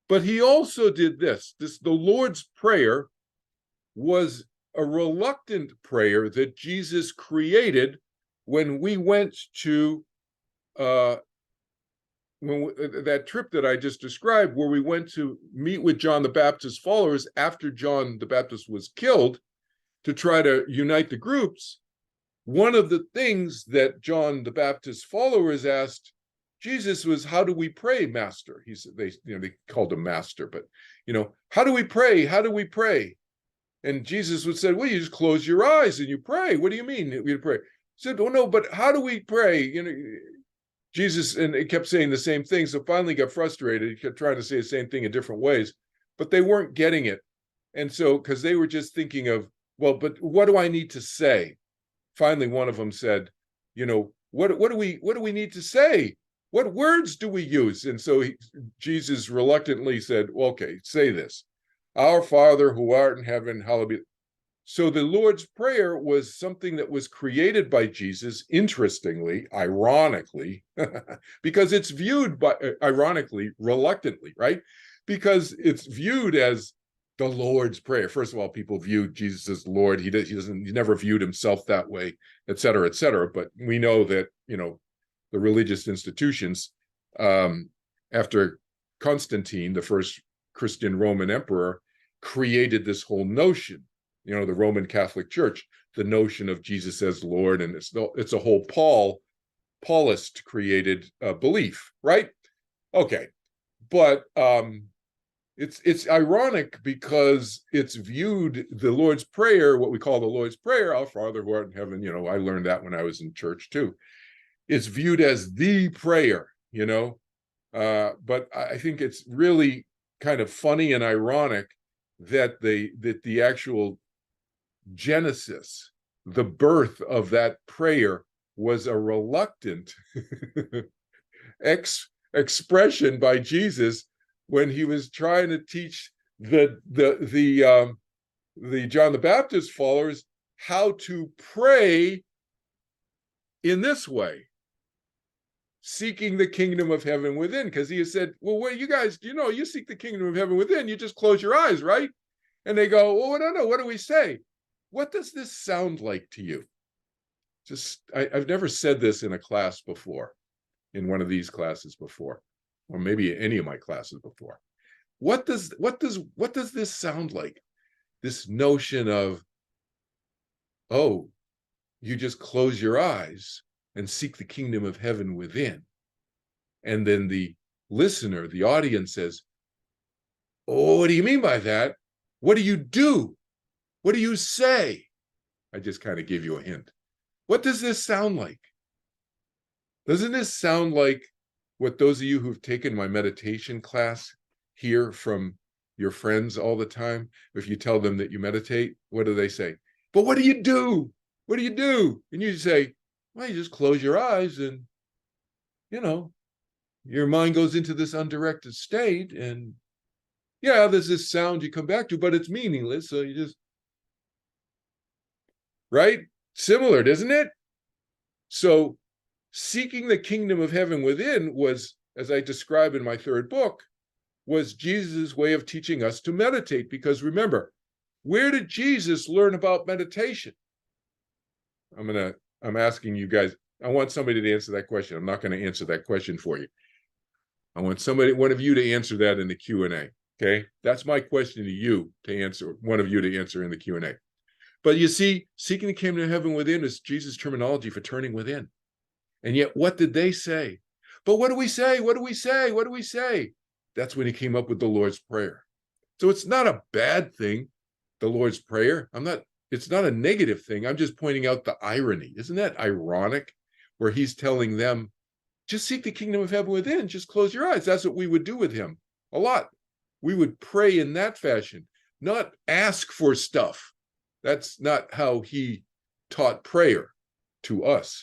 But he also did this. The Lord's Prayer was a reluctant prayer that Jesus created when we went to that trip that I just described, where we went to meet with John the Baptist's followers after John the Baptist was killed to try to unite the groups. One of the things that John the Baptist's followers asked Jesus was, "How do we pray, Master?" He said, they called him Master, but how do we pray? How do we pray? And Jesus would say, "Well, you just close your eyes and you pray." "What do you mean you pray?" He said, "Oh no, but how do we pray?" Jesus, and he kept saying the same thing, so finally got frustrated. He kept trying to say the same thing in different ways, but they weren't getting it. And so, because they were just thinking of, well, but what do I need to say? Finally, one of them said, what do we need to say? What words do we use? And so Jesus reluctantly said, well, okay, say this. Our Father who art in heaven, hallowed be. So the Lord's Prayer was something that was created by Jesus, interestingly, ironically, because it's viewed ironically, reluctantly, right? Because it's viewed as the Lord's Prayer. First of all, people view Jesus as Lord. He never viewed himself that way, et cetera, et cetera. But we know that, the religious institutions, after Constantine, the first Christian Roman emperor, created this whole notion, the Roman Catholic Church, the notion of Jesus as Lord, and it's a whole Paulist created belief, right? Okay, but it's ironic because it's viewed, the Lord's Prayer, what we call the Lord's Prayer, Our Father who art in heaven, I learned that when I was in church too. It's viewed as the prayer, but I think it's really kind of funny and ironic that the actual genesis, the birth of that prayer, was a reluctant expression by Jesus when he was trying to teach the John the Baptist followers how to pray in this way, seeking the kingdom of heaven within. Because he said, well, what you guys, you seek the kingdom of heaven within, you just close your eyes, right? And they go, well, no, what do we say? What does this sound like to you? I've never said this in a class before, in one of these classes before, or maybe any of my classes before. What does this sound like? This notion of, oh, you just close your eyes and seek the kingdom of heaven within. And then the listener, the audience says, oh, what do you mean by that? What do you do? What do you say? I just kind of gave you a hint. What does this sound like? Doesn't this sound like what those of you who've taken my meditation class hear from your friends all the time? If you tell them that you meditate, what do they say? But what do you do? What do you do? And you say, well, you just close your eyes and, your mind goes into this undirected state, and yeah, there's this sound you come back to, but it's meaningless. So you just, right? Similar, isn't it? So seeking the kingdom of heaven within was, as I describe in my third book, was Jesus' way of teaching us to meditate. Because remember, where did Jesus learn about meditation? I'm asking you guys, I want somebody to answer that question. I'm not going to answer that question for you. I want one of you to answer that in the Q&A. Okay, that's my question to you to answer, one of you to answer in the Q&A. But you see, seeking the kingdom of heaven within is Jesus' terminology for turning within. And yet, what did they say? But what do we say? What do we say? What do we say? That's when he came up with the Lord's Prayer. So it's not a bad thing, the Lord's Prayer. It's not a negative thing. I'm just pointing out the irony. Isn't that ironic? Where he's telling them, just seek the kingdom of heaven within. Just close your eyes. That's what we would do with him a lot. We would pray in that fashion, not ask for stuff. That's not how he taught prayer to us.